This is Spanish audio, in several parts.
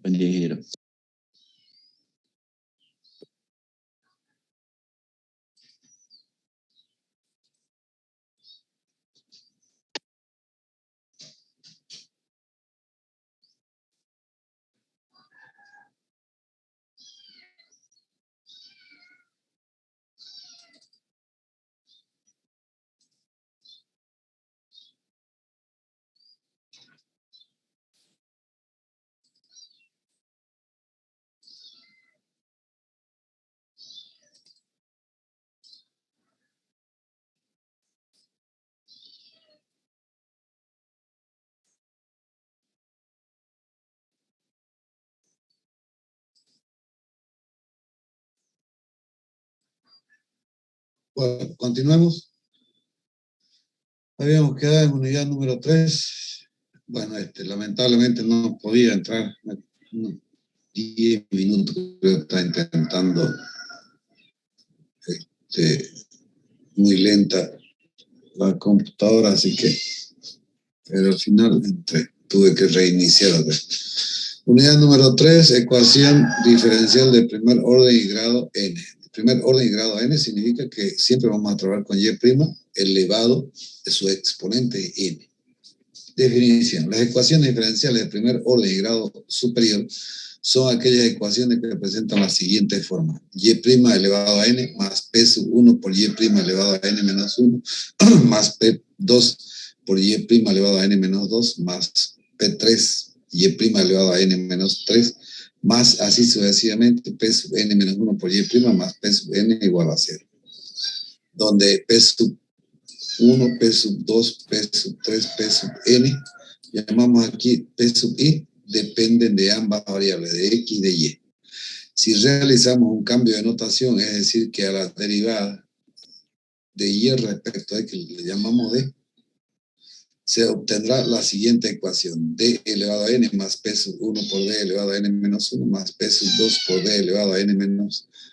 Buen día, ingeniero. Bueno, continuemos. Habíamos quedado en unidad número 3. Bueno, lamentablemente no podía entrar. 10 minutos creo que está intentando. Muy lenta la computadora, así que. Pero al final tuve que reiniciar otra vez. Unidad número 3, ecuación diferencial de primer orden y grado n. Primer orden y grado n significa que siempre vamos a trabajar con y' elevado de su exponente n. Definición. Las ecuaciones diferenciales de primer orden y grado superior son aquellas ecuaciones que representan la siguiente forma. Y' elevado a n más p sub 1 por y' elevado a n menos 1 más p2 por y' elevado a n menos 2 más p3 y' elevado a n menos 3 más así sucesivamente p sub n menos 1 por y' más p sub n igual a 0. Donde p sub 1, P sub 2, P sub 3, P sub n, llamamos aquí P sub i, dependen de ambas variables, de x y de y. Si realizamos un cambio de notación, es decir, que a la derivada de y respecto a x le llamamos d, se obtendrá la siguiente ecuación, d elevado a n más P sub 1 por d elevado a n menos 1 más P sub 2 por d elevado a n menos 1.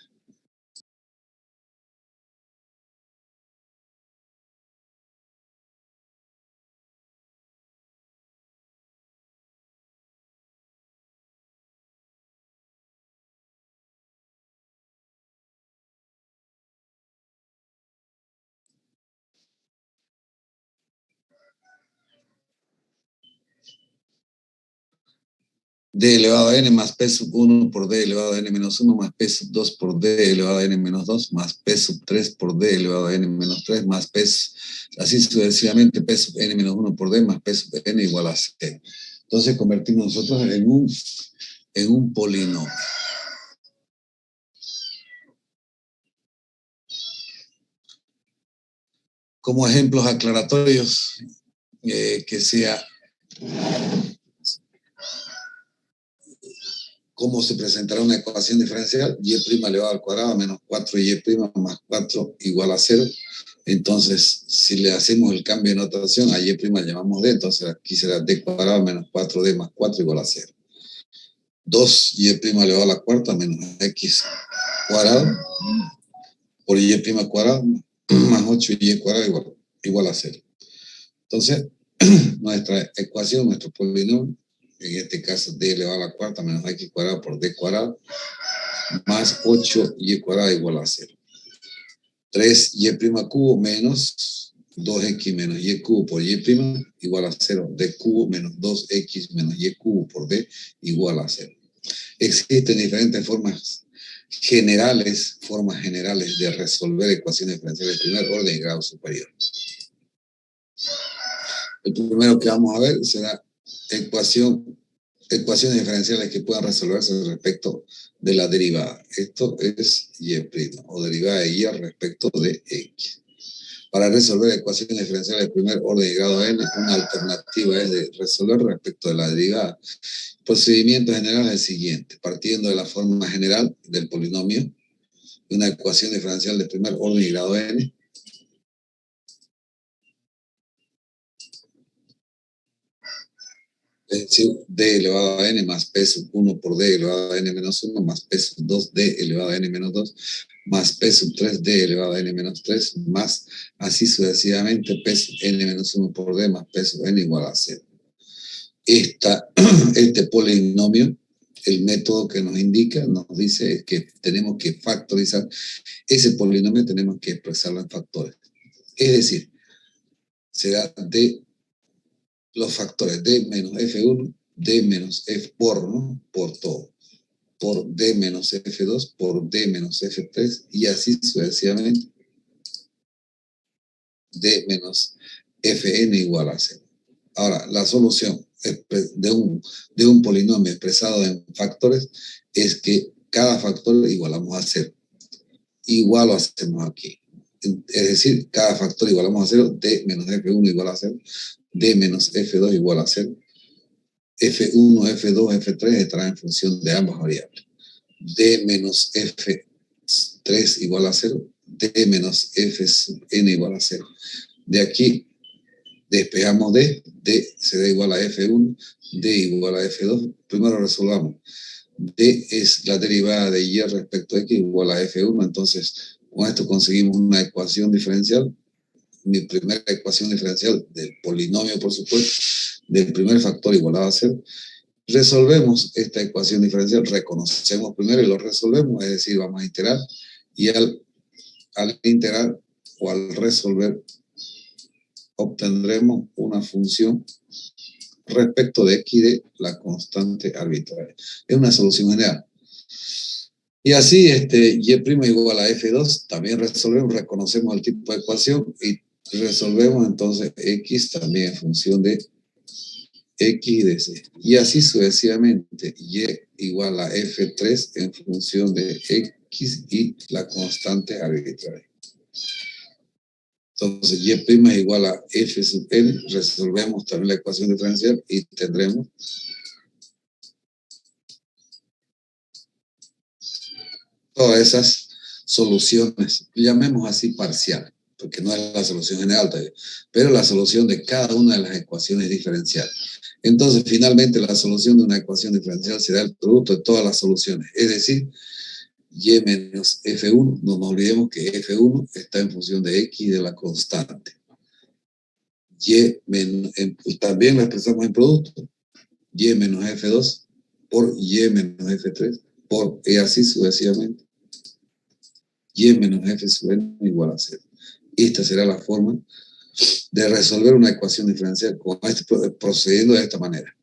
D elevado a n más P sub 1 por D elevado a n menos 1 más P sub 2 por D elevado a n menos 2 más P sub 3 por D elevado a n menos 3 más P, así sucesivamente P sub n menos 1 por D más P sub n igual a 0. Entonces convertimos nosotros en un polinomio. Como ejemplos aclaratorios, que sea cómo se presentará una ecuación diferencial, y' elevado al cuadrado menos 4y' más 4 igual a 0. Entonces, si le hacemos el cambio de notación, a y' llamamos d, entonces aquí será d cuadrado menos 4d más 4 igual a 0. 2y' elevado a la cuarta menos x cuadrado por y' cuadrado más 8y cuadrado igual a 0. Entonces, nuestra ecuación, nuestro polinomio, en este caso d elevado a la cuarta menos x cuadrado por d cuadrado más 8y cuadrado igual a 0. 3y' cubo menos 2x menos y cubo por y' igual a 0. D cubo menos 2x menos y cubo por d igual a 0. Existen diferentes formas generales de resolver ecuaciones diferenciales de primer orden y grado superior. El primero que vamos a ver será ecuaciones diferenciales que puedan resolverse respecto de la derivada. Esto es y', o derivada de y respecto de x. Para resolver ecuaciones diferenciales de primer orden y grado n, una alternativa es de resolver respecto de la derivada. El procedimiento general es el siguiente. Partiendo de la forma general del polinomio, una ecuación diferencial de primer orden y grado n, es decir, d elevado a n más p sub 1 por d elevado a n menos 1 más p sub 2 d elevado a n menos 2 más p sub 3 d elevado a n menos 3 más así sucesivamente p sub n menos 1 por d más p sub n igual a 0. Este polinomio el método que nos indica, nos dice que tenemos que factorizar ese polinomio, tenemos que expresarlo en factores. Es decir, será de los factores d menos f1, d menos f por, ¿no? Por todo, por d menos f2, por d menos f3, y así sucesivamente, d menos fn igual a 0. Ahora, la solución de un polinomio expresado en factores es que cada factor igualamos a 0. Igual lo hacemos aquí. Es decir, cada factor igualamos a 0, d menos f1 igual a 0, d menos f2 igual a 0, f1, f2, f3 estará en función de ambas variables. D menos f3 igual a 0, d menos fn igual a 0. De aquí despejamos d será igual a f1, d igual a f2. Primero resolvamos. D es la derivada de y respecto a x igual a f1, entonces con esto conseguimos una ecuación diferencial. Mi primera ecuación diferencial del polinomio, por supuesto, del primer factor igualado a 0. Resolvemos esta ecuación diferencial, reconocemos primero y lo resolvemos, es decir, vamos a integrar, y al integrar o al resolver obtendremos una función respecto de x de la constante arbitraria. Es una solución general. Y así, y' igual a f2, también resolvemos, reconocemos el tipo de ecuación y resolvemos entonces x también en función de x de c. Y así sucesivamente, y igual a f3 en función de x y la constante arbitraria. Entonces, y' es igual a f sub n, resolvemos también la ecuación diferencial y tendremos todas esas soluciones, llamemos así parciales, porque no es la solución general todavía, pero la solución de cada una de las ecuaciones diferenciales. Entonces, finalmente, la solución de una ecuación diferencial será el producto de todas las soluciones, es decir, y menos f1, no nos olvidemos que f1 está en función de x de la constante. Y menos, también lo expresamos en producto, y menos f2 por y menos f3, y así sucesivamente. Y menos f sub n igual a 0. Esta será la forma de resolver una ecuación diferencial procediendo de esta manera.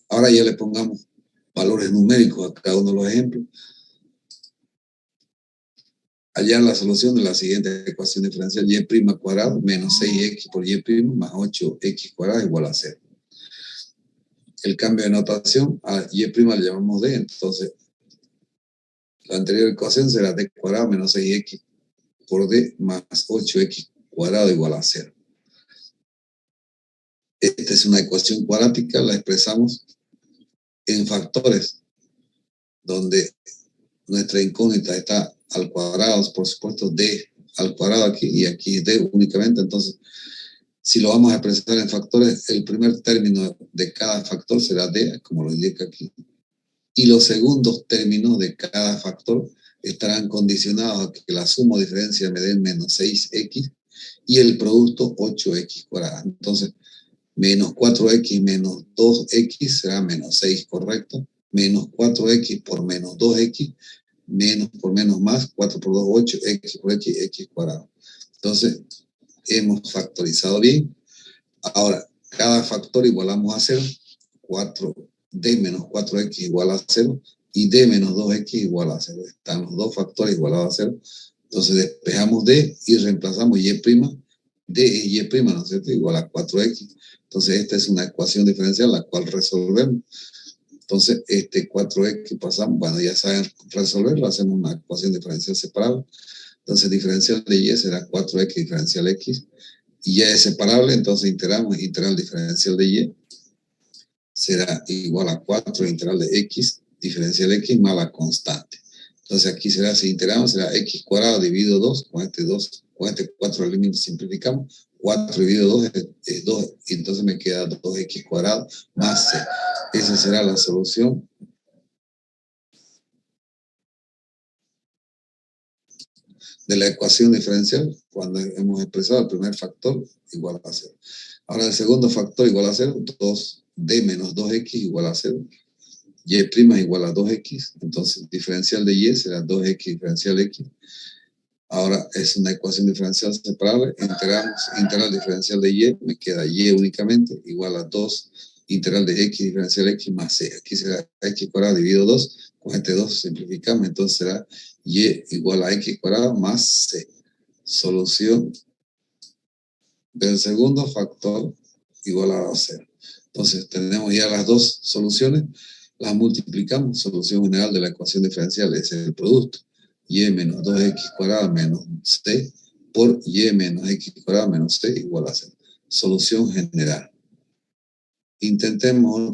Ahora ya le pongamos valores numéricos a cada uno de los ejemplos. Hallar la solución de la siguiente ecuación diferencial: y' cuadrado menos 6x por y' más 8x cuadrado igual a 0. El cambio de notación a y' le llamamos d, entonces la anterior ecuación será d cuadrado menos 6x por d más 8x cuadrado igual a 0. Esta es una ecuación cuadrática, la expresamos en factores, donde nuestra incógnita está al cuadrado, por supuesto, d al cuadrado aquí, y aquí d únicamente. Entonces, si lo vamos a expresar en factores, el primer término de cada factor será d, como lo indica aquí, y los segundos términos de cada factor estarán condicionados a que la suma o diferencia me den menos 6x y el producto 8x cuadrado. Entonces, menos 4x menos 2x será menos 6, ¿correcto? Menos 4x por menos 2x, menos por menos más, 4 por 2, 8, x por x cuadrado. Entonces, hemos factorizado bien. Ahora, cada factor igualamos a 0, 4d menos 4x igual a 0, y d menos 2x igual a 0. Están los dos factores igualados a 0. Entonces, despejamos d y reemplazamos y'. D es y', ¿no es cierto? Igual a 4x. Entonces, esta es una ecuación diferencial, la cual resolvemos. Entonces, 4x pasamos, bueno, ya saben resolverlo, hacemos una ecuación diferencial separable. Entonces, diferencial de y será 4x diferencial x. Y ya es separable, entonces integramos, integral diferencial de y será igual a 4 integral de x diferencial x más la constante. Entonces, aquí será, si integramos, será x cuadrado dividido 2, con este 4 límite simplificamos, 4 dividido 2 es 2, y entonces me queda 2x cuadrado más c. Esa será la solución de la ecuación diferencial cuando hemos expresado el primer factor igual a 0. Ahora el segundo factor igual a 0, 2d menos 2x igual a 0. y' es igual a 2x, entonces diferencial de y será 2x diferencial x. Ahora es una ecuación diferencial separable, integral diferencial de y, me queda y únicamente, igual a 2 integral de x diferencial x más c. Aquí será x cuadrado dividido 2, con este 2 simplificamos, entonces será y igual a x cuadrado más c. Solución del segundo factor igual a 0. Entonces tenemos ya las dos soluciones, las multiplicamos, solución general de la ecuación diferencial es el producto, y menos 2x cuadrado menos c por y menos x cuadrado menos c igual a 0. Solución general. Intentemos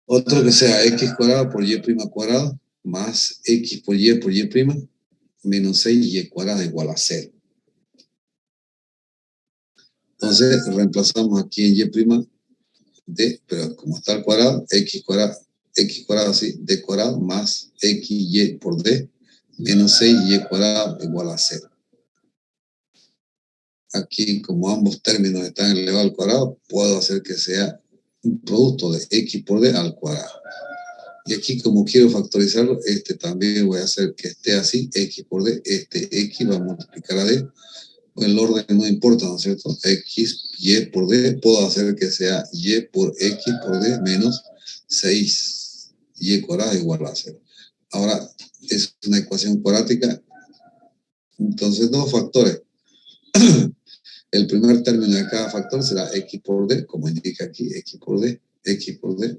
otro que sea x cuadrado por y prima cuadrado más x por y prima menos 6y cuadrado igual a 0. Entonces reemplazamos aquí en y prima d, pero como está al cuadrado, x cuadrado así, d cuadrado más xy por d menos 6y cuadrado igual a 0. Aquí, como ambos términos están elevados al cuadrado, puedo hacer que sea un producto de x por d al cuadrado. Y aquí, como quiero factorizarlo, también voy a hacer que esté así, x por d, x va a multiplicar a d. El orden no importa, ¿no es cierto? X, y por d, puedo hacer que sea y por x por d menos 6 y cuadrado igual a 0. Ahora, es una ecuación cuadrática, entonces dos factores. El primer término de cada factor será x por d, como indica aquí, x por d, x por d,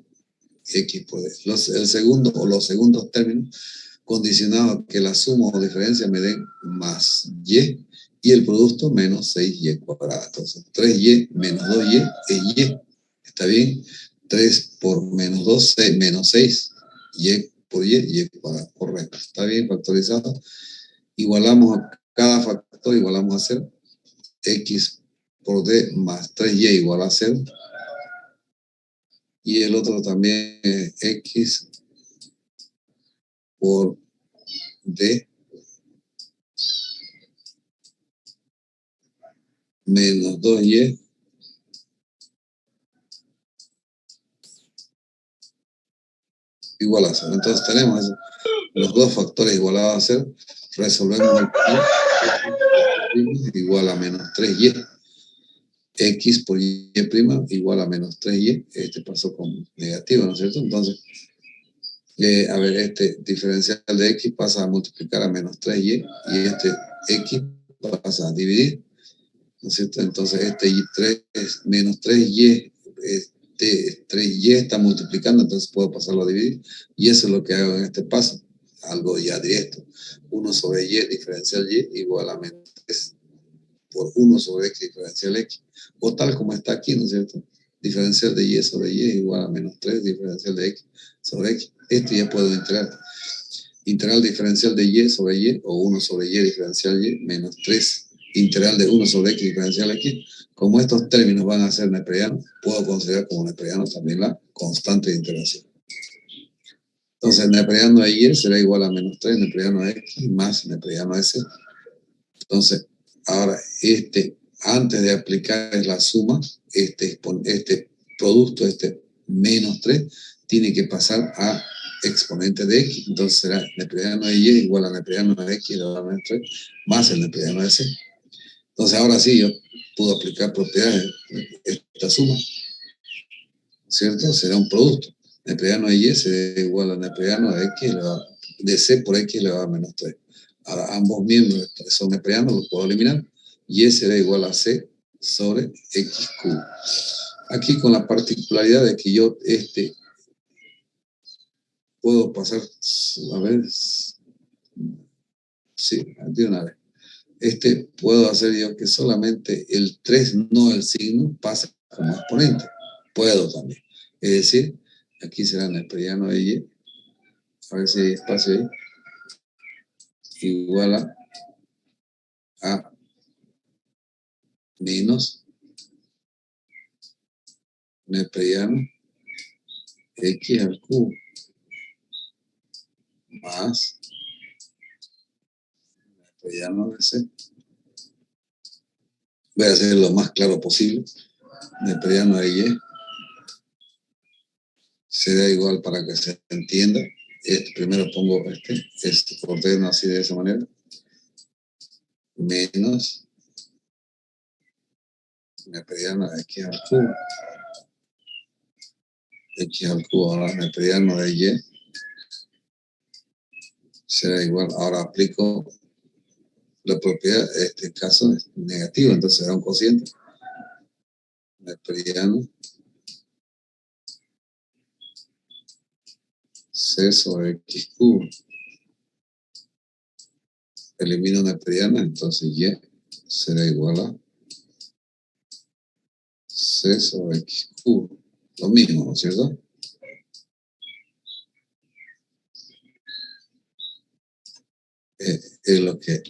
x por d. El segundo o los segundos términos condicionado a que la suma o diferencia me den más y el producto menos 6y cuadrada. Entonces, 3y menos 2y es y. ¿Está bien? 3 por menos 2, menos 6. Y por y cuadrada. Correcto. ¿Está bien factorizado? Igualamos a cada factor, igualamos a 0. X por d más 3y igual a 0. Y el otro también es x por d menos 2y igual a 0. Entonces tenemos los dos factores igualados a 0. Resolvemos el igual a menos 3y. X por y' igual a menos 3y. Pasó con negativo, ¿no es cierto? Entonces, a ver, diferencial de x pasa a multiplicar a menos 3y y x pasa a dividir, ¿no es cierto? Entonces, menos 3y, 3y está multiplicando, entonces puedo pasarlo a dividir, y eso es lo que hago en este paso, algo ya directo. 1 sobre y diferencial y igual a menos 3 por 1 sobre x diferencial x, o tal como está aquí, ¿no es cierto? Diferencial de y sobre y igual a menos 3 diferencial de x sobre x. Ya puedo integrar. Integral diferencial de y sobre y, o 1 sobre y diferencial y, menos 3 integral de 1 sobre x diferencial x. Como estos términos van a ser neperianos, puedo considerar como neperiano también la constante de integración. Entonces, neperiano de y será igual a menos 3 neperiano de x más neperiano de c. Entonces, ahora, antes de aplicar la suma, este producto, menos 3, tiene que pasar a exponente de x. Entonces será neperiano de y igual a neperiano de x elevado a menos 3 más el neperiano de c. Entonces, ahora sí, yo puedo aplicar propiedades de esta suma, ¿cierto? Será un producto. Neperiano de y será igual a neperiano de x elevado, de c por x elevado a menos 3. Ahora, ambos miembros son neperianos, los puedo eliminar. Y será igual a c sobre x cubo. Aquí con la particularidad de que yo puedo pasar, a ver, sí, de una vez. Puedo hacer yo que solamente el 3, no el signo, pase como exponente. Puedo también. Es decir, aquí será neperiano de y, a ver si hay espacio ahí, igual a menos neperiano x al cubo más neperiano de c. Voy a hacer lo más claro posible. Neperiano de y será igual, para que se entienda, primero pongo ordeno así de esa manera, menos neperiano de x al cubo. X al cubo, ahora neperiano de y será igual, ahora aplico la propiedad, este caso es negativo, entonces será un cociente. Neperiano c sobre x cubo. Elimino neperiano, entonces y será igual a c sobre x cubo. Lo mismo, ¿no es cierto? Es lo que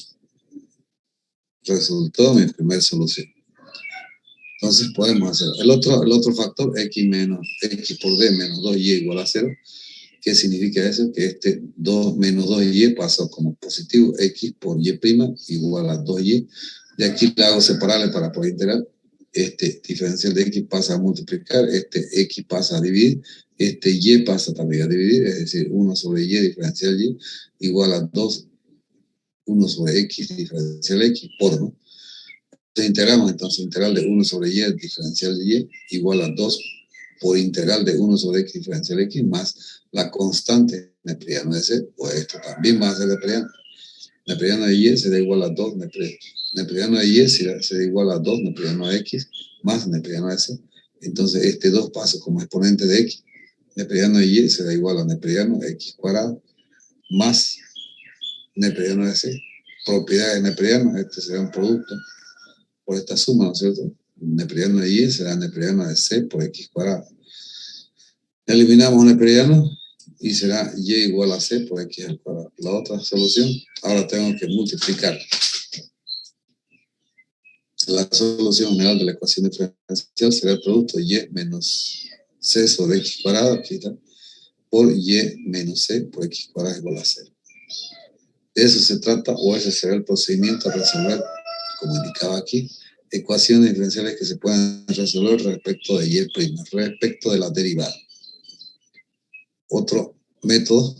resultó mi primera solución. Entonces podemos hacer el otro factor, x por d menos 2y igual a 0. ¿Qué significa eso? Que 2 menos 2y pasa como positivo, x por y' igual a 2y. De aquí la hago separable para poder integrar. Diferencial de x pasa a multiplicar, x pasa a dividir, y pasa también a dividir, es decir, 1 sobre y diferencial y igual a 2, 1 sobre x diferencial x por, ¿no? Entonces integramos, entonces integral de 1 sobre y diferencial y igual a 2 por integral de 1 sobre x diferencial x más la constante neperiano de c, pues esto también va a ser neperiano. Neperiano de y será igual a 2 neperiano de y será igual a 2 neperiano de x más neperiano de c. Entonces 2 pasa como exponente de x. Neperiano de y será igual a neperiano de x cuadrado más neperiano de c. Propiedad de neperiano, será un producto por esta suma, ¿no es cierto? Neperiano de y será neperiano de c por x cuadrado. Eliminamos neperiano y será y igual a c por x al cuadrado. La otra solución, ahora tengo que multiplicar la solución general de la ecuación diferencial será el producto y menos c sobre x cuadrado, aquí está, por y menos c por x cuadrado igual a 0. De eso se trata, o ese será el procedimiento a resolver, como indicaba aquí, ecuaciones diferenciales que se puedan resolver respecto de y', respecto de la derivada. Otro método,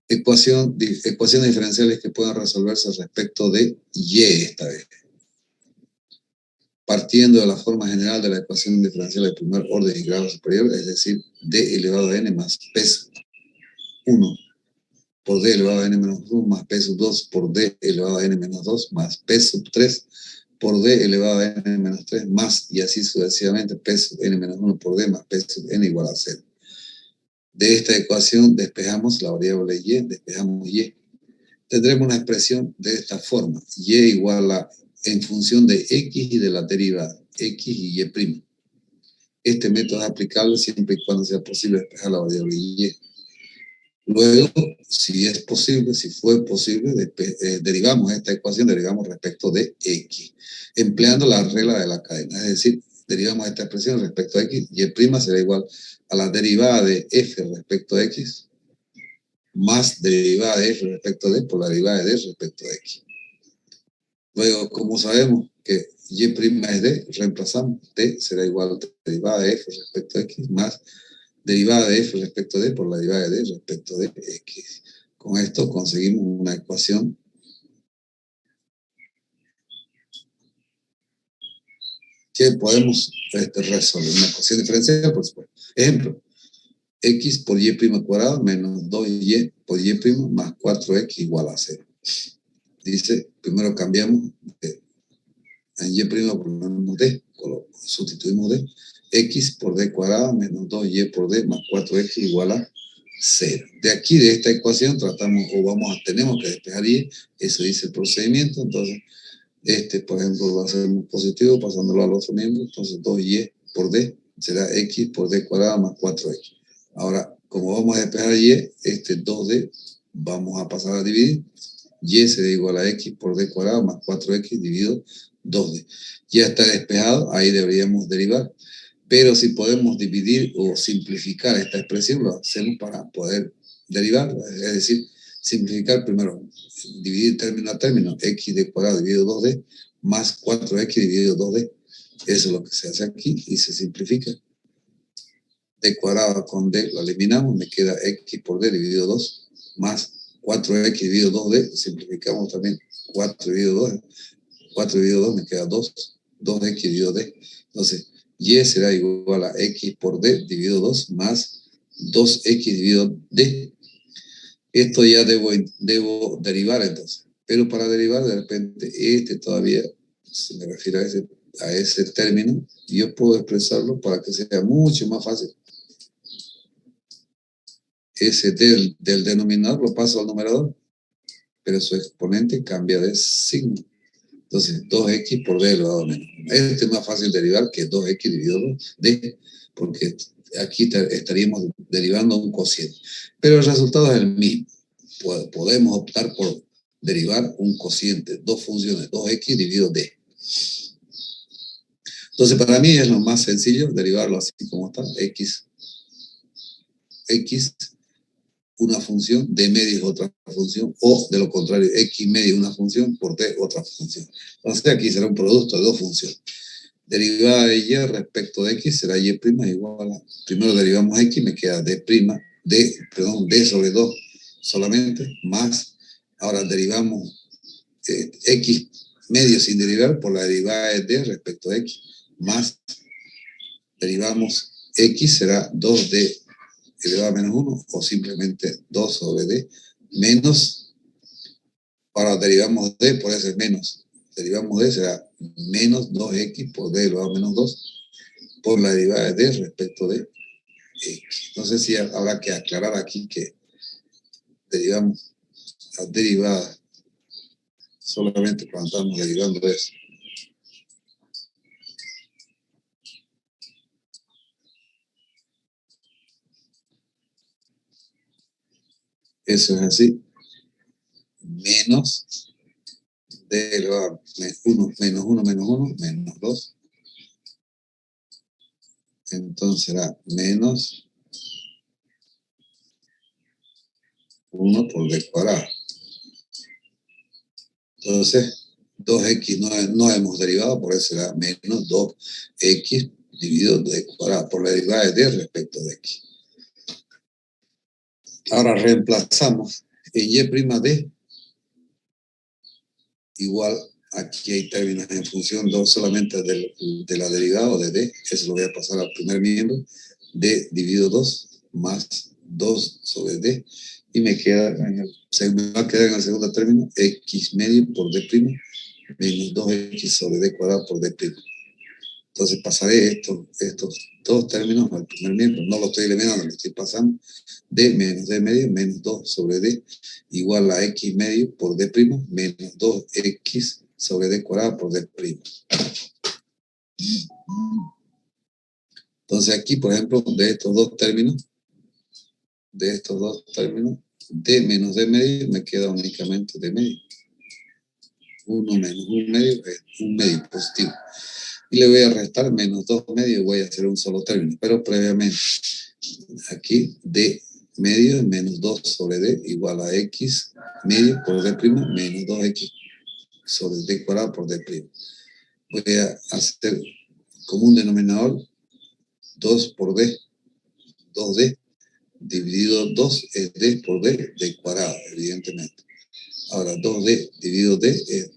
ecuaciones diferenciales que puedan resolverse respecto de y esta vez. Partiendo de la forma general de la ecuación diferencial de primer orden y grado superior, es decir, d elevado a n más p sub 1 por d elevado a n menos 1 más p sub 2 por d elevado a n menos 2 más p sub 3 por d elevado a n menos 3 más, y así sucesivamente, p sub n menos 1 por d más p sub n igual a 0. De esta ecuación despejamos la variable y, despejamos y. Tendremos una expresión de esta forma, y igual a, en función de x y de la derivada, x y y'. Este método es aplicable siempre y cuando sea posible despejar la variable y. Luego, si es posible, si fue posible, derivamos esta ecuación, derivamos respecto de x, empleando la regla de la cadena, es decir, derivamos esta expresión respecto a x, y' será igual a la derivada de f respecto a x, más derivada de f respecto de por la derivada de d respecto a x. Luego, como sabemos que y' es d, reemplazamos d será igual a derivada de f respecto a x más derivada de f respecto de por la derivada de d respecto de x. Con esto conseguimos una ecuación que podemos resolver, una ecuación diferencial, por supuesto. Ejemplo, x por y' cuadrado menos 2y por y' más 4x igual a 0. Dice, primero cambiamos en y' ponemos d, sustituimos d, x por d cuadrado menos 2y por d más 4x igual a 0. De aquí, de esta ecuación, tratamos, tenemos que despejar y, eso dice el procedimiento, entonces, por ejemplo, lo hacemos positivo, pasándolo al otro miembro, entonces 2y por d será x por d cuadrado más 4x. Ahora, como vamos a despejar y, 2d, vamos a pasar a dividir, y será igual a x por d cuadrado más 4x dividido 2d. Ya está despejado, ahí deberíamos derivar. Pero si podemos dividir o simplificar esta expresión, lo hacemos para poder derivar, es decir, simplificar primero, dividir término a término, x de cuadrado dividido 2d, más 4x dividido 2d. Eso es lo que se hace aquí y se simplifica. d cuadrado con d lo eliminamos, me queda x por d dividido 2 más 4x dividido 2d, simplificamos también 4 dividido 2, 4 dividido 2 me queda 2, 2x dividido d. Entonces, y será igual a x por d dividido 2 más 2x dividido d. Esto ya debo derivar entonces. Pero para derivar, de repente, todavía, se me refiere a ese término, yo puedo expresarlo para que sea mucho más fácil. Ese del denominador lo paso al numerador, pero su exponente cambia de signo. Entonces, 2x por d elevado a menos. Este es más fácil derivar que 2x dividido d, porque aquí estaríamos derivando un cociente. Pero el resultado es el mismo. Podemos optar por derivar un cociente, dos funciones, 2x dividido d. Entonces, para mí es lo más sencillo derivarlo así como está, x, una función, d medio es otra función, o de lo contrario, x medio una función, por d otra función. Entonces, aquí será un producto de dos funciones. Derivada de y respecto de x será y' igual a, primero derivamos x, me queda d' sobre 2 solamente, más, ahora derivamos x medio sin derivar por la derivada de d respecto de x, más, derivamos x será 2d elevado a menos 1, o simplemente 2 sobre d, menos, ahora derivamos d, por eso es menos, derivamos d será menos 2x por d elevado a menos 2, por la derivada de d respecto de x. No sé si habrá que aclarar aquí que derivamos la derivada solamente cuando estamos derivando eso. Eso es así. Menos d elevado a 1 menos 1 menos 1 menos 2. Entonces será menos 1 por d cuadrado. Entonces, 2x no hemos derivado, por eso será menos 2x dividido d cuadrado, por la derivada de d respecto de x. Ahora reemplazamos en y' igual, aquí hay términos en función solamente de la derivada o de d, eso lo voy a pasar al primer miembro, d dividido 2 más 2 sobre d, y me va a quedar en el segundo término x medio por d' menos 2x sobre d cuadrado por d'. Entonces pasaré estos dos términos al primer miembro, no lo estoy eliminando, lo estoy pasando, d menos d medio menos 2 sobre d igual a x medio por d' menos 2x sobre d cuadrado por d'. Entonces aquí, por ejemplo, de estos dos términos, d menos d medio me queda únicamente d medio. 1 menos 1 medio es 1 medio positivo. Y le voy a restar menos 2 medio y voy a hacer un solo término. Pero previamente, aquí d medio es menos 2 sobre d igual a x medio por d' menos 2x sobre d cuadrado por d'. Voy a hacer como un denominador 2 por d, 2d, dividido 2 es d por d cuadrado, evidentemente. Ahora 2d dividido d es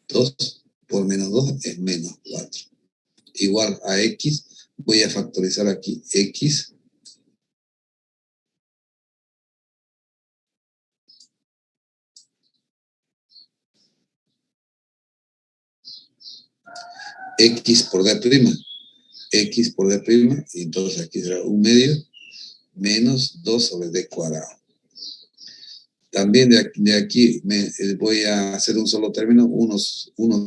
2 por menos 2 es menos 4. Igual a x, voy a factorizar aquí x por d', x por d', y entonces aquí será 1 medio menos 2 sobre d cuadrado. También de aquí voy a hacer un solo término, 1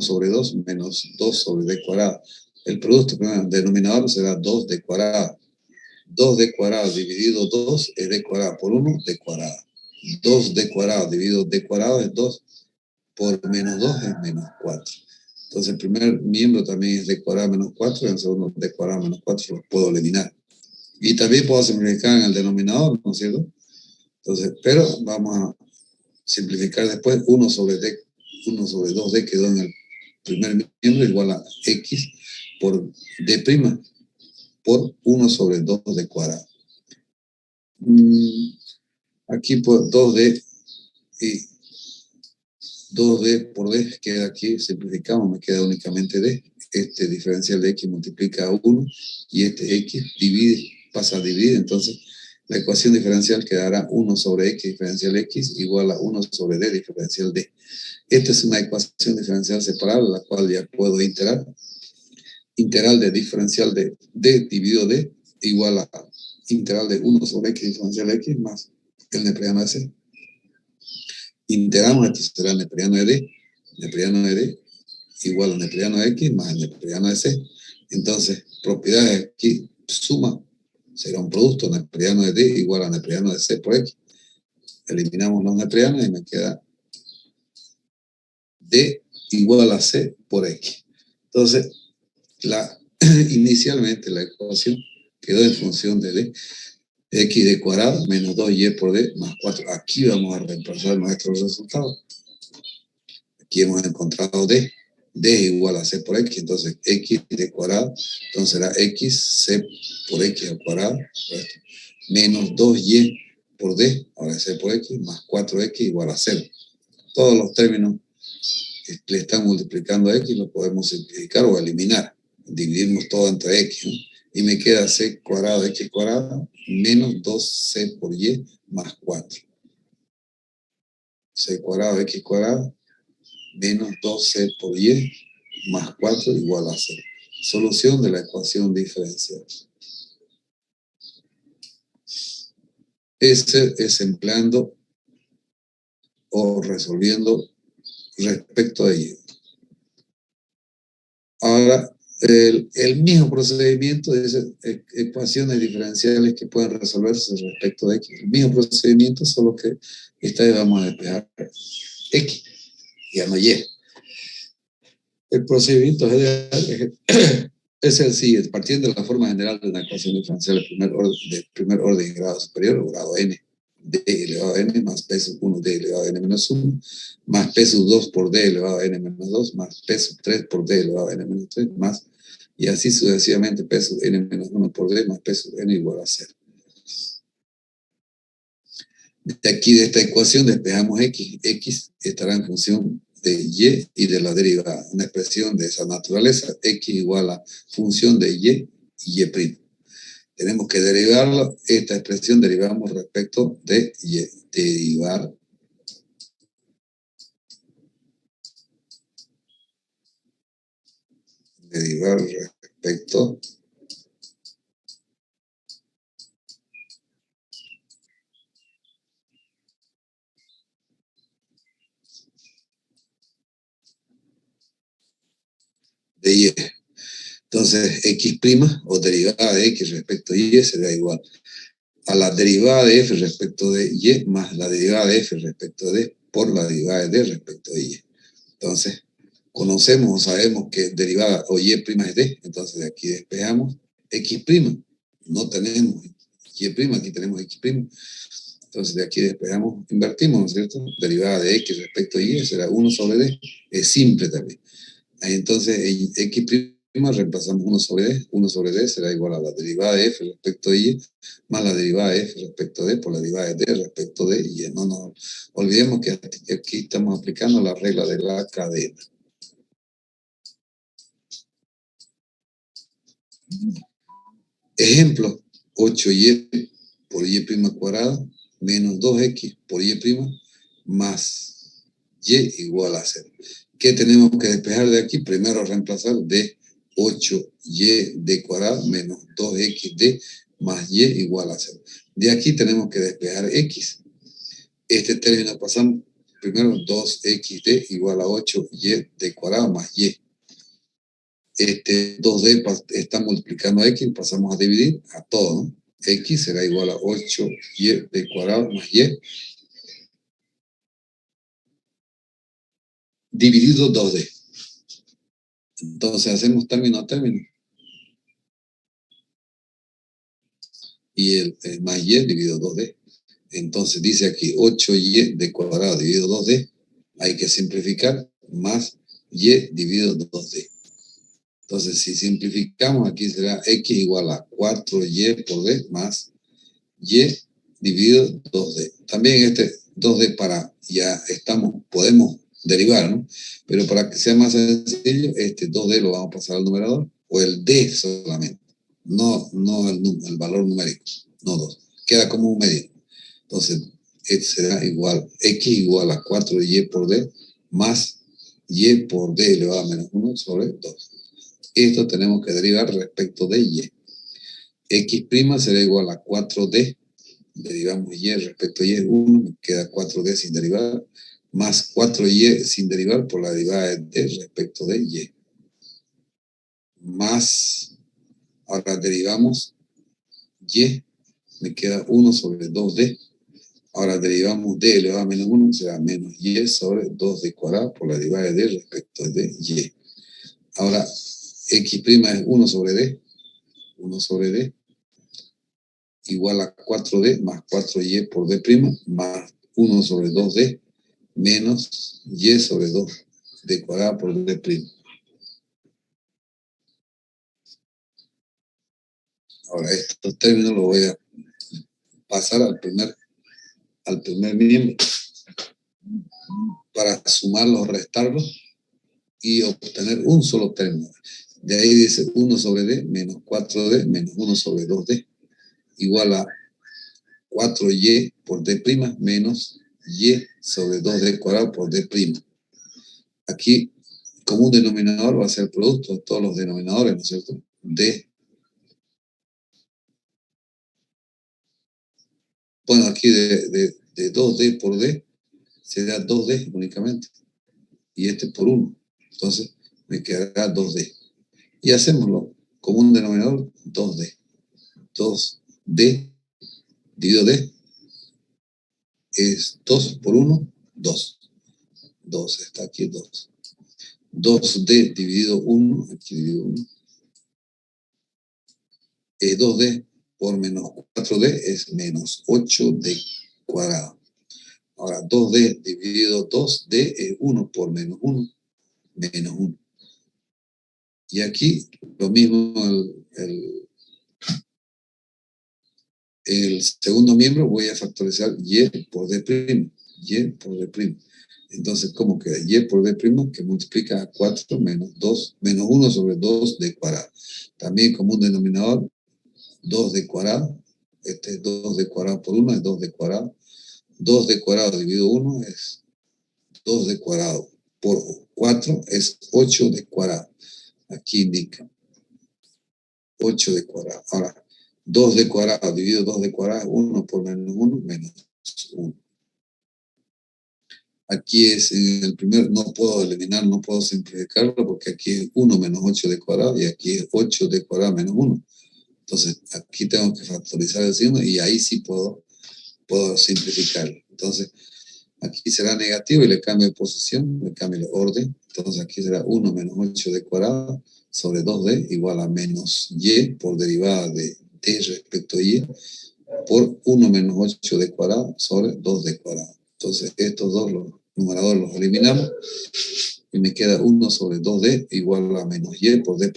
sobre 2 menos 2 sobre d cuadrado. El producto denominador será 2d cuadrado. 2d cuadrado dividido 2 es d cuadrado por 1, d cuadrado. 2d cuadrado dividido d cuadrado es 2 por menos 2 es menos 4. Entonces el primer miembro también es d cuadrado menos 4 y el segundo d cuadrado menos 4 los puedo eliminar. Y también puedo simplificar en el denominador, ¿no es cierto? Entonces, pero vamos a simplificar después 1 sobre 2d quedó en el primer miembro igual a x por d'. por 1 sobre 2D cuadrado. Aquí por 2D y 2D por D queda aquí, simplificamos, me queda únicamente D. Este diferencial de X multiplica a 1 y este X pasa a dividir, entonces la ecuación diferencial quedará 1 sobre X diferencial X igual a 1 sobre D diferencial D. Esta es una ecuación diferencial separable, la cual ya puedo integrar. Integral de diferencial de D dividido D igual a integral de 1 sobre X diferencial X más el neperiano de C. Integramos, esto será el neperiano de D igual al neperiano de X más el neperiano de C. Entonces, propiedades aquí, suma, será un producto neperiano de D igual a neperiano de C por X. Eliminamos los neperianos y me queda D igual a C por X. Entonces, inicialmente la ecuación quedó en función de D, X de cuadrado menos 2Y por D más 4. Aquí vamos a reemplazar nuestro resultado. Aquí hemos encontrado D. D es igual a C por X, entonces X de cuadrado, entonces será X, C por X al cuadrado, menos 2Y por D, ahora C por X, más 4X igual a 0. Todos los términos que le están multiplicando a X lo podemos simplificar o eliminar. Dividimos todo entre X, ¿no? Y me queda C cuadrado X cuadrado menos 2C por Y más 4. C cuadrado X cuadrado menos 2C por Y más 4 igual a 0. Solución de la ecuación diferencial. Ese es empleando o resolviendo respecto a Y. Ahora, el mismo procedimiento dice ecuaciones diferenciales que pueden resolverse respecto de X. El mismo procedimiento, solo que esta vez vamos a despejar X, ya no Y. El procedimiento general es el siguiente, partiendo de la forma general de una ecuación diferencial de primer orden y grado superior, o grado n, d elevado a n más p sub 1 d elevado a n menos 1, más p sub 2 por d elevado a n menos 2, más p sub 3 por d elevado a n menos 3, más, y así sucesivamente p sub n menos 1 por d más p sub n igual a 0. De aquí, de esta ecuación, despejamos x. X estará en función de y y de la derivada. Una expresión de esa naturaleza, x igual a función de y y y'. Tenemos que derivarlo. Esta expresión derivamos respecto de y. Derivar respecto de y. Entonces, x' o derivada de x respecto de y será igual a la derivada de f respecto de y más la derivada de f respecto de d por la derivada de d respecto de y. Entonces, conocemos o sabemos que derivada o y' es d, entonces de aquí despejamos x'. No tenemos y', aquí tenemos x'. Entonces de aquí despejamos, invertimos, ¿no es cierto? Derivada de x respecto de y será 1 sobre d, es simple también. Entonces x' reemplazamos 1 sobre d será igual a la derivada de f respecto de y más la derivada de f respecto de d por la derivada de d respecto de y. No nos olvidemos que aquí estamos aplicando la regla de la cadena. Ejemplo, 8y por y' cuadrado menos 2x por y' más y igual a 0. ¿Qué tenemos que despejar de aquí? Primero reemplazar de 8y d cuadrado menos 2xd más y igual a 0. De aquí tenemos que despejar x. Este término pasamos primero 2xd igual a 8y d cuadrado más y. Este 2d está multiplicando a x, pasamos a dividir a todo, ¿no? X será igual a 8y d cuadrado más y dividido 2d. Entonces hacemos término a término. Y el más y dividido 2d. Entonces dice aquí 8y d cuadrado dividido 2d. Hay que simplificar más y dividido 2d. Entonces, si simplificamos, aquí será x igual a 4y por d más y dividido 2d. También este 2d ya podemos derivar, ¿no? Pero para que sea más sencillo, este 2d lo vamos a pasar al numerador, o el d solamente, no el valor numérico, no 2. Queda como un medio. Entonces, este será igual, x igual a 4y por d más y por d elevado a menos 1 sobre 2. Esto tenemos que derivar respecto de y. X' será igual a 4D, derivamos y respecto a y es 1, me queda 4D sin derivar, más 4y sin derivar por la derivada de d respecto de y. Más, ahora derivamos y, me queda 1 sobre 2D. Ahora derivamos d elevado a menos 1, será menos y sobre 2d cuadrado por la derivada de d respecto de y. Ahora, x' es 1 sobre d, 1 sobre d, igual a 4d más 4y por d' más 1 sobre 2d menos y sobre 2d cuadrado por d'. Ahora, estos términos los voy a pasar al primer miembro para sumarlos, restarlos y obtener un solo término. De ahí dice 1 sobre d menos 4d menos 1 sobre 2d igual a 4y por d' menos y sobre 2d cuadrado por d'. Aquí, como un denominador, va a ser el producto de todos los denominadores, ¿no es cierto? D. Bueno, aquí de 2D por D será 2D únicamente. Y este por 1. Entonces, me quedará 2D. Y hacémoslo como un denominador, 2D. 2D dividido D es 2 por 1, 2. 2 está aquí, 2. 2D dividido 1, aquí dividido 1, es 2D por menos 4D es menos 8D cuadrado. Ahora, 2D dividido 2D es 1 por menos 1, menos 1. Y aquí, lo mismo, el segundo miembro voy a factorizar y por d', y por d'. Entonces, ¿cómo queda? Y por d' que multiplica a 4 menos 2, menos 1 sobre 2d cuadrado. También como un denominador, 2d cuadrado. Este es 2d cuadrado por 1, es 2d cuadrado. 2d cuadrado dividido 1 es 2d cuadrado por 4 es 8d cuadrado. Aquí indica 8d cuadrado. Ahora, 2d cuadrado dividido 2d cuadrado es 1 por menos 1, menos 1. Aquí es en el primer, no puedo eliminar, no puedo simplificarlo porque aquí es 1 menos 8d cuadrado y aquí es 8d cuadrado menos 1. Entonces, aquí tengo que factorizar el signo y ahí sí puedo simplificarlo. Entonces, aquí será negativo y le cambio de posición, le cambio de orden. Entonces, aquí será 1 menos 8d cuadrado sobre 2d igual a menos y por derivada de d respecto a y por 1 menos 8d cuadrado sobre 2d cuadrado. Entonces, estos dos los numeradores los eliminamos y me queda 1 sobre 2d igual a menos y por d'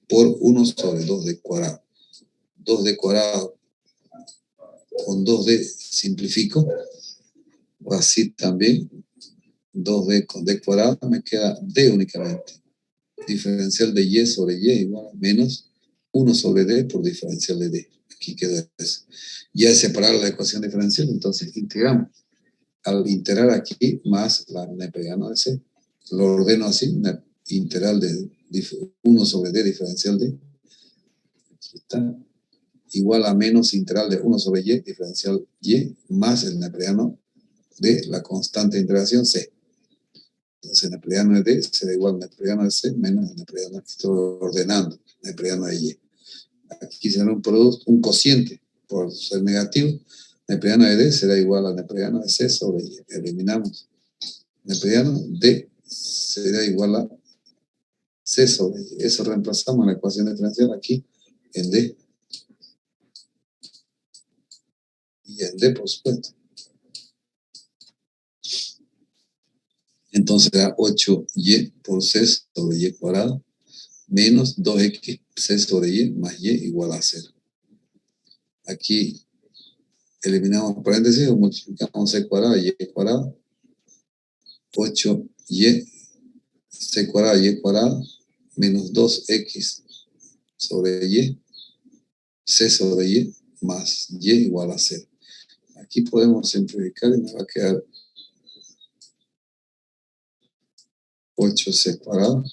por 1 sobre 2d cuadrado. 2d cuadrado con 2d simplifico, o así también 2d con d cuadrado me queda d únicamente. Diferencial de y sobre y igual a menos 1 sobre d por diferencial de d. Aquí queda eso. Ya es separar la ecuación diferencial, entonces integramos. Al integrar aquí más la neperiano de c, lo ordeno así, integral de 1 sobre d diferencial de, aquí está, igual a menos integral de 1 sobre y diferencial y más el neperiano de la constante de integración c. Entonces, el neperiano de d será igual al neperiano de c menos el neperiano que estoy ordenando, neperiano de y. Aquí será un producto, un cociente, por ser negativo. Neperiano de d será igual al neperiano de c sobre y. Eliminamos. Neperiano d será igual a c sobre y. Eso reemplazamos en la ecuación diferencial aquí en d. Y en d, por supuesto. Entonces da 8y por c sobre y cuadrado menos 2x c sobre y más y igual a 0. Aquí eliminamos paréntesis, multiplicamos c cuadrado y cuadrado, 8y c cuadrado y cuadrado, menos 2x sobre y, c sobre y, más y igual a 0. Aquí podemos simplificar y nos va a quedar 8c cuadrado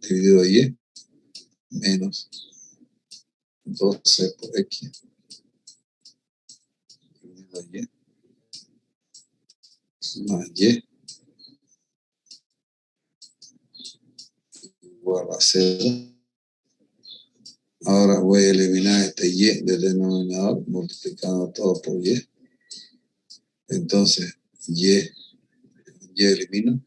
dividido y menos 12 por x dividido y más y igual a 0. Ahora voy a eliminar este y del denominador multiplicando todo por y. Entonces y elimino.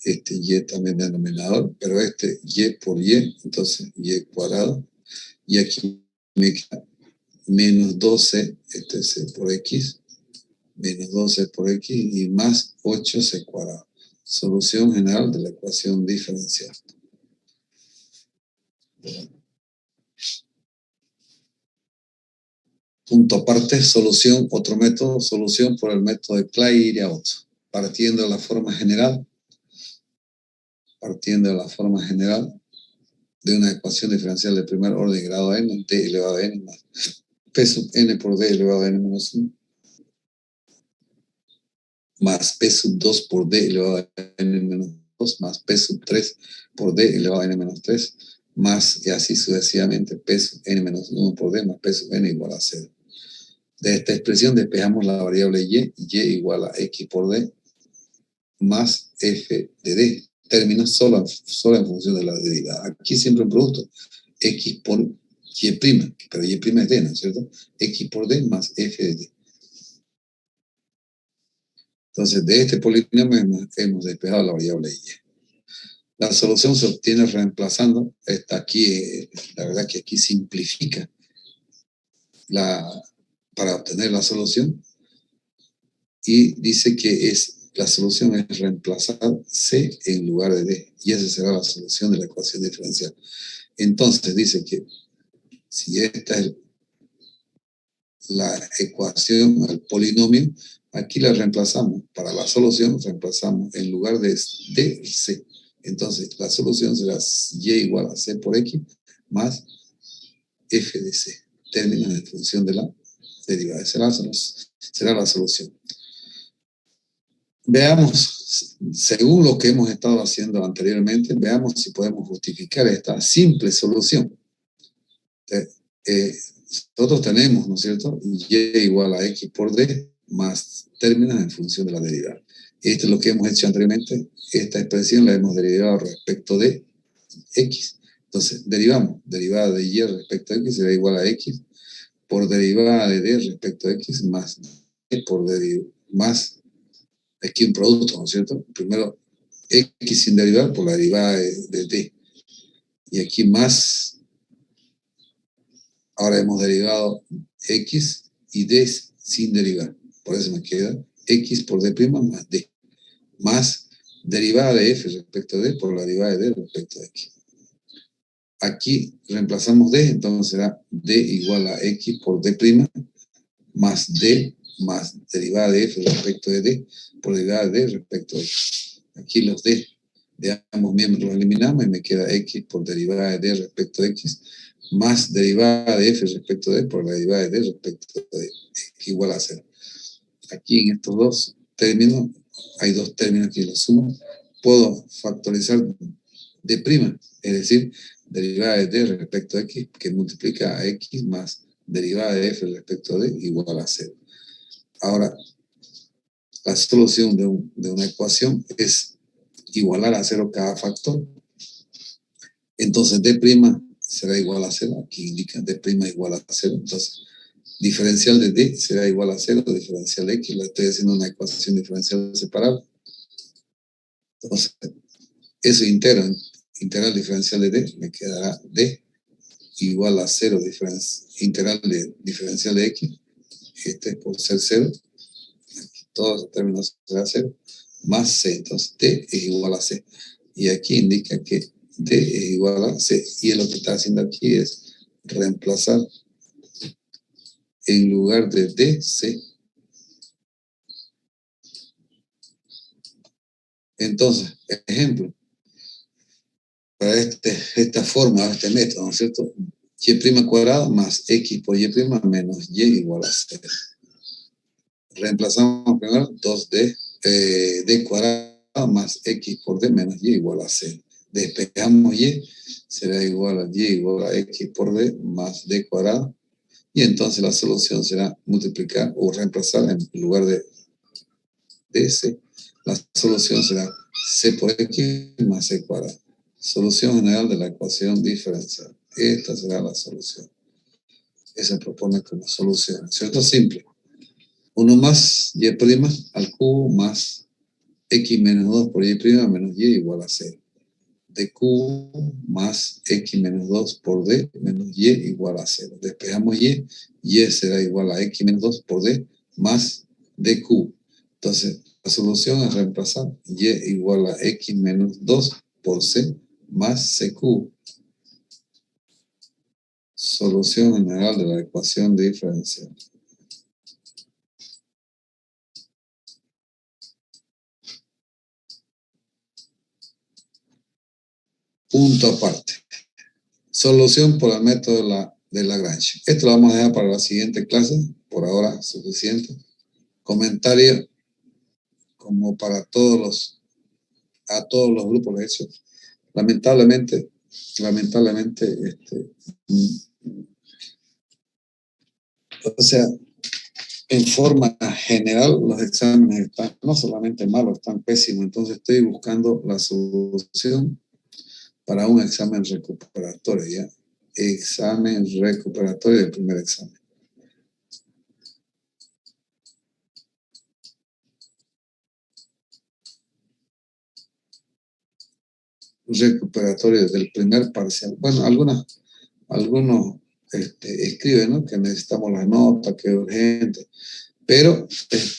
Este y también denominador, pero este y por y, entonces y cuadrado. Y aquí me queda menos 12, este c por x, menos 12 por x y más 8c cuadrado. Solución general de la ecuación diferencial. Punto aparte, solución, otro método, solución por el método de Clay-Iriart. Partiendo de la forma general de una ecuación diferencial de primer orden grado n, d elevado a n más p sub n por d elevado a n menos 1, más p sub 2 por d elevado a n menos 2, más p sub 3 por d elevado a n menos 3, más y así sucesivamente p sub n menos 1 por d más p sub n igual a 0. De esta expresión despejamos la variable y igual a x por d más f de d. Términos solo en función de la derivada. Aquí siempre un producto. X por y', pero y' es d, ¿no es cierto? X por d más f de d. Entonces, de este polinomio hemos despejado la variable y. La solución se obtiene reemplazando, aquí, la verdad que aquí simplifica para obtener la solución, y dice que la solución es reemplazar c en lugar de d, y esa será la solución de la ecuación diferencial. Entonces dice que si esta es la ecuación, el polinomio, aquí la reemplazamos. Para la solución reemplazamos en lugar de d, c. Entonces la solución será y igual a c por x más f de c. Términos en función de la derivada. Será la solución. Veamos, según lo que hemos estado haciendo anteriormente, veamos si podemos justificar esta simple solución. Nosotros tenemos, ¿no es cierto? Y igual a x por d más términos en función de la derivada. Esto es lo que hemos hecho anteriormente. Esta expresión la hemos derivado respecto de x. Entonces, derivamos. Derivada de y respecto a x será igual a x por derivada de d respecto a x más d por derivada más aquí un producto, ¿no es cierto? Primero x sin derivar por la derivada de d. Y aquí más, ahora hemos derivado x y d sin derivar. Por eso me queda x por d' más d. Más derivada de f respecto a d por la derivada de d respecto a x. Aquí reemplazamos d, entonces será d igual a x por d' más d más derivada de f respecto de d por derivada de d respecto de x. Aquí los d de ambos miembros los eliminamos y me queda x por derivada de d respecto de x más derivada de f respecto de d por la derivada de d respecto de x igual a 0. Aquí en estos dos términos, hay dos términos que los sumo, puedo factorizar d', es decir, derivada de d respecto a x, que multiplica a x más derivada de f respecto a d igual a 0. Ahora, la solución de una ecuación es igualar a 0 cada factor. Entonces, d' será igual a 0. Aquí indica d' igual a 0. Entonces, diferencial de d será igual a 0. Diferencial de x, le estoy haciendo una ecuación diferencial separable. Entonces, eso integral diferencial de d, me quedará d igual a 0 integral de diferencial de x. Este por ser 0. Todos los términos será 0, más C. Entonces, D es igual a C. Y aquí indica que D es igual a C. Y lo que está haciendo aquí es reemplazar en lugar de D, C. Entonces, ejemplo, para esta forma, este método, ¿no es cierto? Y' cuadrado más X por Y' menos Y igual a 0. Reemplazamos primero 2D, D cuadrado más X por D menos Y igual a 0. Despejamos Y, será igual a Y igual a X por D más D cuadrado. Y entonces la solución será multiplicar o reemplazar en lugar de C. La solución será C por X más C cuadrado. Solución general de la ecuación diferencial. Esta será la solución. Esa propone como solución. ¿Cierto? Simple. 1 más Y' al cubo más X menos 2 por Y' menos Y igual a 0. D cubo más X menos 2 por D menos Y igual a 0. Despejamos Y será igual a X menos 2 por D más D cubo. Entonces, la solución es reemplazar Y igual a X menos 2 por C más C cubo. Solución general de la ecuación diferencial. Punto aparte. Solución por el método de Lagrange. Esto lo vamos a dejar para la siguiente clase. Por ahora, suficiente. Comentario como para a todos los grupos de hechos. Lamentablemente, o sea, en forma general, los exámenes están no solamente malos, están pésimos. Entonces estoy buscando la solución para un examen recuperatorio, ¿ya? Examen recuperatorio del primer examen. Recuperatorio del primer parcial. Bueno, algunos escriben, ¿no?, que necesitamos la nota, que es urgente, pero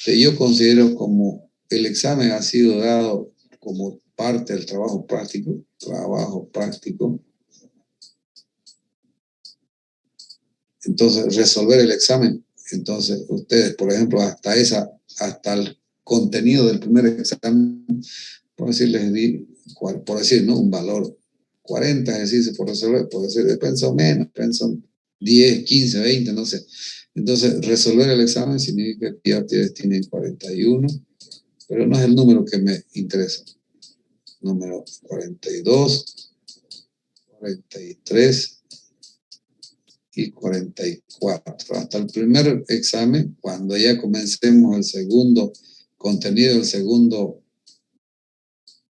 yo considero como el examen ha sido dado como parte del trabajo práctico, entonces resolver el examen, entonces ustedes, por ejemplo, hasta el contenido del primer examen, por decir, ¿no?, un valor, 40 ejercicios por resolver, puede ser, pienso menos, pienso 10, 15, 20, no sé. Entonces, resolver el examen significa que ya ustedes tienen 41, pero no es el número que me interesa. Número 42, 43 y 44. Hasta el primer examen, cuando ya comencemos el segundo contenido, el segundo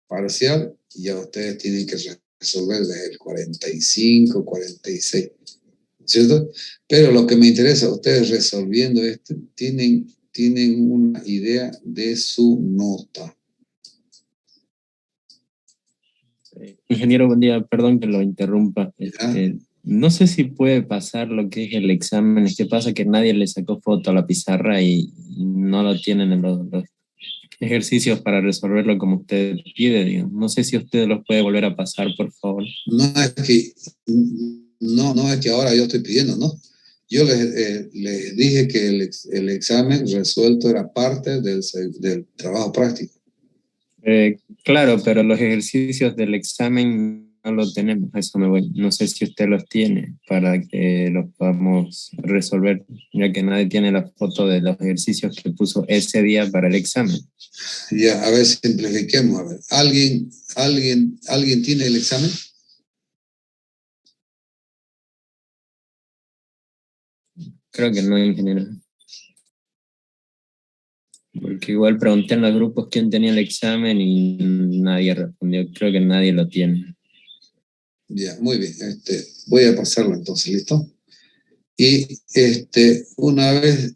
parcial, ya ustedes tienen que resolver desde el 45, 46, ¿cierto? Pero lo que me interesa, ustedes resolviendo esto, tienen una idea de su nota. Ingeniero, buen día, perdón que lo interrumpa. No sé si puede pasar lo que es el examen. Es que pasa que nadie le sacó foto a la pizarra y no lo tienen en los ejercicios para resolverlo como usted pide, digamos. No sé si usted los puede volver a pasar, por favor. No es que ahora yo estoy pidiendo, ¿no? Yo les dije que el examen resuelto era parte del trabajo práctico. Claro, pero los ejercicios del examen no lo tenemos, a eso me voy. No sé si usted los tiene para que los podamos resolver, ya que nadie tiene la foto de los ejercicios que puso ese día para el examen. Ya, a ver, simplifiquemos. A ver, ¿alguien tiene el examen? Creo que no, ingeniero. Porque igual pregunté en los grupos quién tenía el examen y nadie respondió. Creo que nadie lo tiene. Ya, muy bien. Voy a pasarlo entonces, ¿listo? Y una vez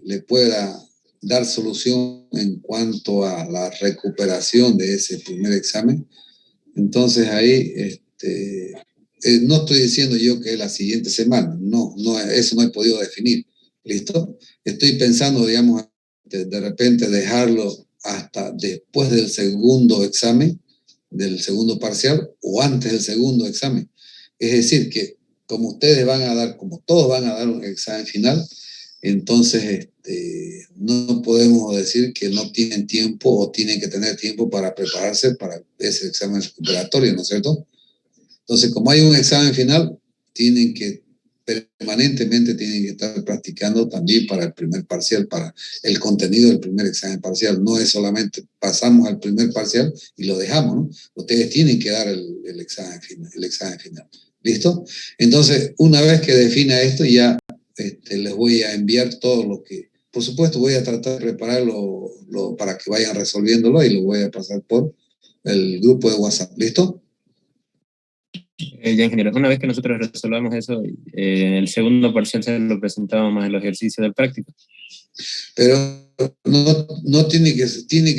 le pueda dar solución en cuanto a la recuperación de ese primer examen, entonces ahí no estoy diciendo yo que es la siguiente semana, no, eso no he podido definir, ¿listo? Estoy pensando, digamos, de repente dejarlo hasta después del segundo examen, del segundo parcial, o antes del segundo examen. Es decir, que como ustedes van a dar, como todos van a dar un examen final, entonces no podemos decir que no tienen tiempo o tienen que tener tiempo para prepararse para ese examen recuperatorio, ¿no es cierto? Entonces, como hay un examen final, permanentemente tienen que estar practicando también para el primer parcial, para el contenido del primer examen parcial. No es solamente pasamos al primer parcial y lo dejamos, ¿no? Ustedes tienen que dar el examen final. ¿Listo? Entonces, una vez que defina esto, ya les voy a enviar todo lo que, por supuesto, voy a tratar de prepararlo para que vayan resolviéndolo y lo voy a pasar por el grupo de WhatsApp. ¿Listo? Ya, ingeniero, una vez que nosotros resolvamos eso, el segundo parcial se lo presentamos más el ejercicio del práctico. Pero no tiene que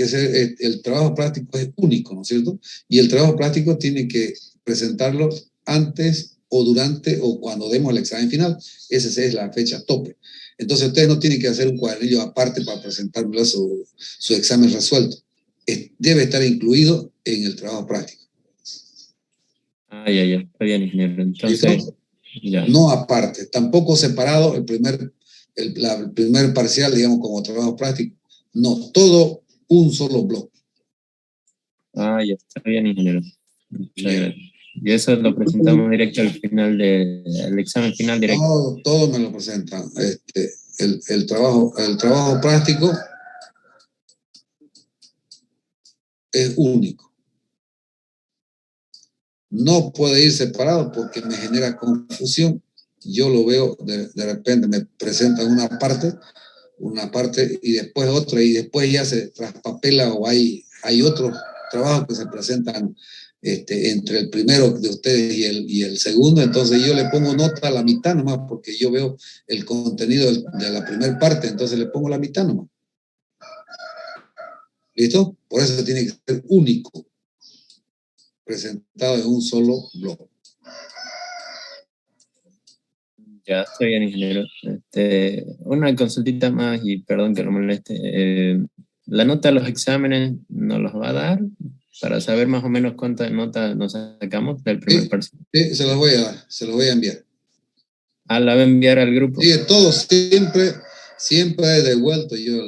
ser, el trabajo práctico es único, ¿no es cierto? Y el trabajo práctico tiene que presentarlo antes o durante o cuando demos el examen final. Esa es la fecha tope. Entonces ustedes no tienen que hacer un cuadernillo aparte para presentarle su examen resuelto. Debe estar incluido en el trabajo práctico. Ah, ya, está bien, ingeniero. Entonces, ya. No aparte, tampoco separado el primer parcial, digamos, como trabajo práctico. No, todo un solo bloque. Ah, ya está bien, ingeniero. Muchas gracias. Y eso lo presentamos directo al final del examen final directo. No, todo me lo presentan. El trabajo práctico es único. No puede ir separado porque me genera confusión. Yo lo veo, de repente me presentan una parte y después otra, y después ya se traspapela o hay otros trabajos que se presentan entre el primero de ustedes y el segundo. Entonces yo le pongo nota a la mitad nomás porque yo veo el contenido de la primera parte, entonces le pongo la mitad nomás. ¿Listo? Por eso tiene que ser único, presentado en un solo bloque. Ya, estoy bien, ingeniero. Una consultita más y perdón que no me moleste. ¿La nota de los exámenes nos los va a dar para saber más o menos cuántas notas nos sacamos del primer parcial? Sí, se los voy a enviar. Ah, ¿la va a enviar al grupo? Sí, todos, siempre he devuelto yo,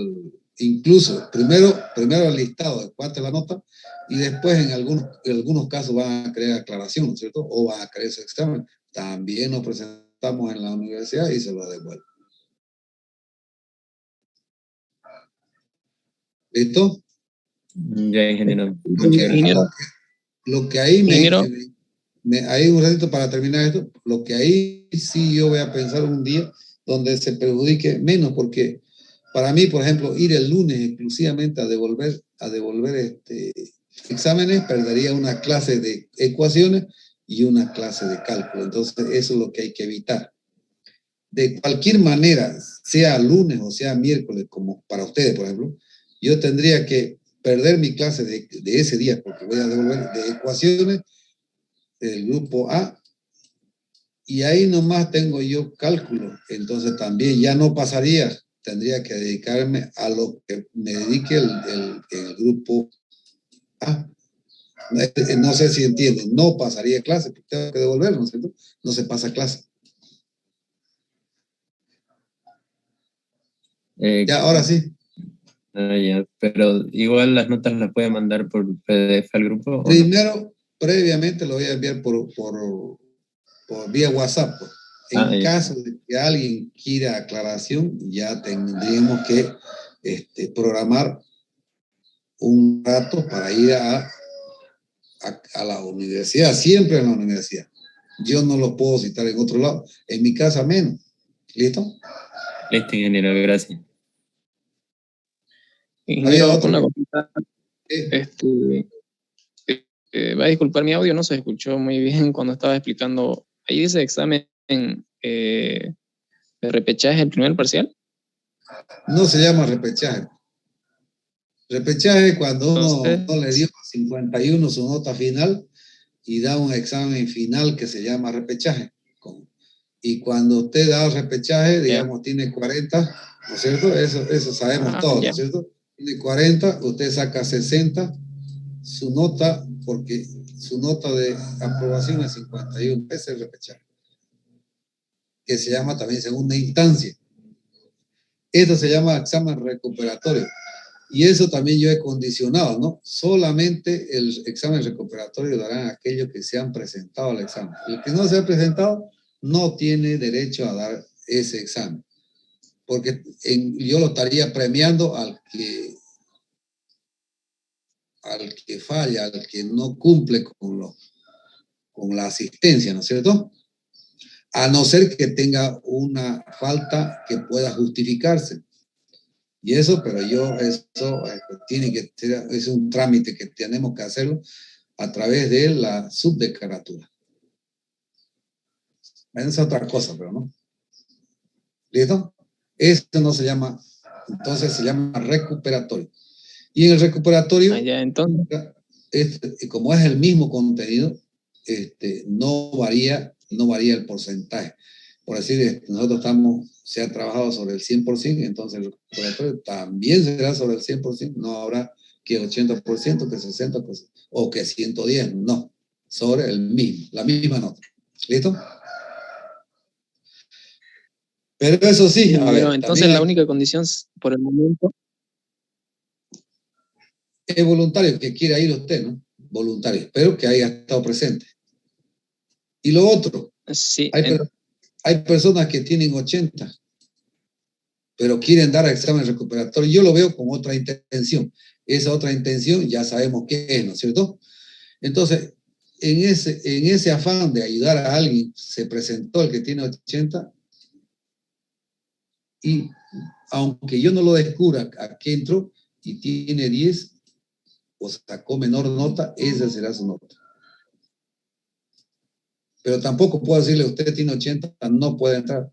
incluso primero el listado de cuánto es la nota y después en algunos casos van a querer aclaración, ¿no es cierto? O van a querer su examen. También nos presentamos en la universidad y se lo devuelvo. ¿Listo? Ya, ingeniero. Lo que ahí hay un ratito para terminar esto, lo que ahí sí yo voy a pensar un día donde se perjudique menos, porque para mí, por ejemplo, ir el lunes exclusivamente a devolver exámenes, perdería una clase de ecuaciones y una clase de cálculo. Entonces, eso es lo que hay que evitar. De cualquier manera, sea lunes o sea miércoles, como para ustedes, por ejemplo, yo tendría que perder mi clase de ese día, porque voy a devolver de ecuaciones del grupo A, y ahí nomás tengo yo cálculo, entonces también ya no pasaría, tendría que dedicarme a lo que me dedique el grupo A. No sé si entienden, no pasaría clase, porque tengo que devolver, ¿no es cierto? No se pasa clase. Ya, ahora sí. Ya, pero igual las notas las puede mandar por PDF al grupo. Primero, previamente lo voy a enviar por vía WhatsApp. En caso de que alguien quiera aclaración, ya tendríamos que programar un rato para ir a la universidad, siempre en la universidad. Yo no lo puedo citar en otro lado, en mi casa menos. ¿Listo? Listo, ingeniero, gracias. Ingeniero, una consulta. Va a disculpar mi audio, no se escuchó muy bien cuando estaba explicando. Ahí dice examen de repechaje, el primer parcial. No se llama repechaje. Repechaje cuando uno no le dio 51 su nota final y da un examen final que se llama repechaje. Y cuando usted da repechaje, digamos, tiene 40 ¿no es cierto? Eso sabemos todos, ¿no es cierto? Tiene 40, usted saca 60, su nota, porque su nota de aprobación es 51, ese es el repechaje, que se llama también segunda instancia. Esto se llama examen recuperatorio. Y eso también yo he condicionado, ¿no? Solamente el examen recuperatorio darán a aquellos que se han presentado al examen. El que no se ha presentado no tiene derecho a dar ese examen. Porque yo lo estaría premiando al que falla, al que no cumple con la asistencia, ¿no es cierto? A no ser que tenga una falta que pueda justificarse. Y eso, pero eso tiene que ser, es un trámite que tenemos que hacerlo a través de la subdeclaratura. Esa es otra cosa, pero no. ¿Listo? Esto no se llama, entonces se llama recuperatorio. Y en el recuperatorio, entonces, como es el mismo contenido, no varía el porcentaje. Por decir, nosotros se ha trabajado sobre el 100%, entonces el recuperatorio también será sobre el 100%, no habrá que 80%, que 60%, o que 110%, no, sobre el mismo, la misma nota. ¿Listo? Pero eso sí, a ver, entonces la única condición por el momento es voluntario, que quiera ir usted, ¿no? Voluntario, espero que haya estado presente. Y lo otro, sí, hay personas que tienen 80, pero quieren dar examen recuperatorio. Yo lo veo con otra intención. Esa otra intención ya sabemos qué es, ¿no es cierto? Entonces, en ese afán de ayudar a alguien, se presentó el que tiene 80 y aunque yo no lo descubra aquí entró y tiene 10 o sacó menor nota, esa será su nota. Pero tampoco puedo decirle, usted tiene 80, no puede entrar,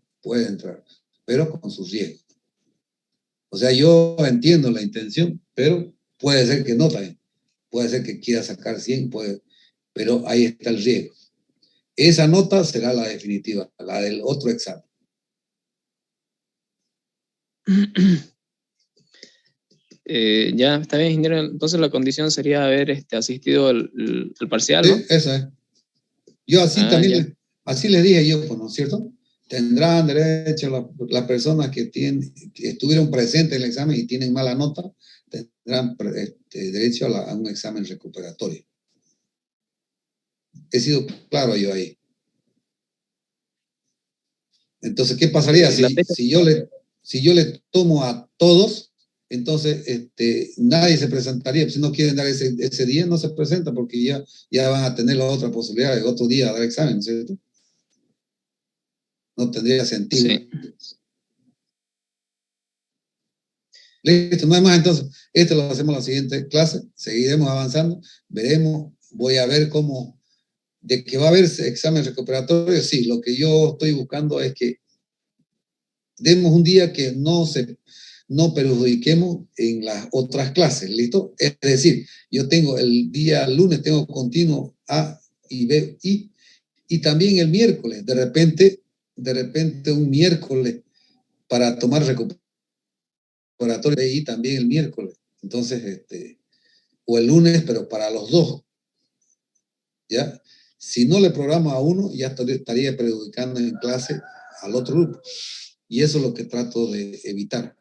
pero con sus riesgos. O sea, yo entiendo la intención, pero puede ser que no también. Puede ser que quiera sacar 100, pero ahí está el riesgo. Esa nota será la definitiva, la del otro examen. Ya está bien, ingeniero. Entonces la condición sería haber asistido al parcial, ¿no? Sí, eso es. Yo así también, así le dije yo, pues, ¿no es cierto? Tendrán derecho las personas que estuvieron presentes en el examen y tienen mala nota, tendrán derecho a un examen recuperatorio. He sido claro yo ahí. Entonces, ¿qué pasaría si yo le tomo a todos? Entonces, nadie se presentaría. Si no quieren dar ese día, no se presenta porque ya van a tener la otra posibilidad de otro día dar examen, ¿cierto? No tendría sentido. Sí. Listo, no hay más entonces. Esto lo hacemos en la siguiente clase. Seguiremos avanzando. Veremos, voy a ver de que va a haber examen recuperatorio. Sí, lo que yo estoy buscando es que demos un día que no perjudiquemos en las otras clases, ¿listo? Es decir, yo tengo el día lunes, tengo continuo A y B y también el miércoles, de repente un miércoles para tomar recuperatorio y también el miércoles. Entonces, o el lunes, pero para los dos, ¿ya? Si no le programo a uno, ya estaría perjudicando en clase al otro grupo. Y eso es lo que trato de evitar.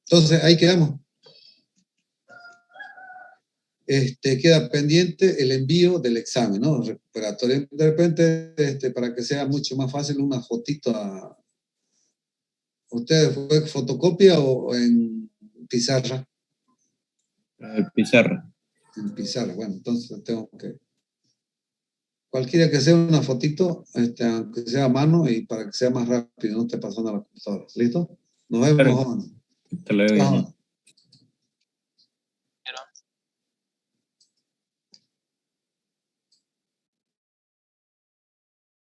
Entonces, ahí quedamos. Queda pendiente el envío del examen, ¿no? Recuperatorio. De repente, para que sea mucho más fácil, una fotito a... ¿Usted fue fotocopia o en pizarra? Pizarra. En pizarra, bueno, entonces tengo que... Cualquiera que sea una fotito, aunque sea a mano y para que sea más rápido, no esté pasando a la computadora. ¿Listo? Nos vemos, Claro. Hasta luego.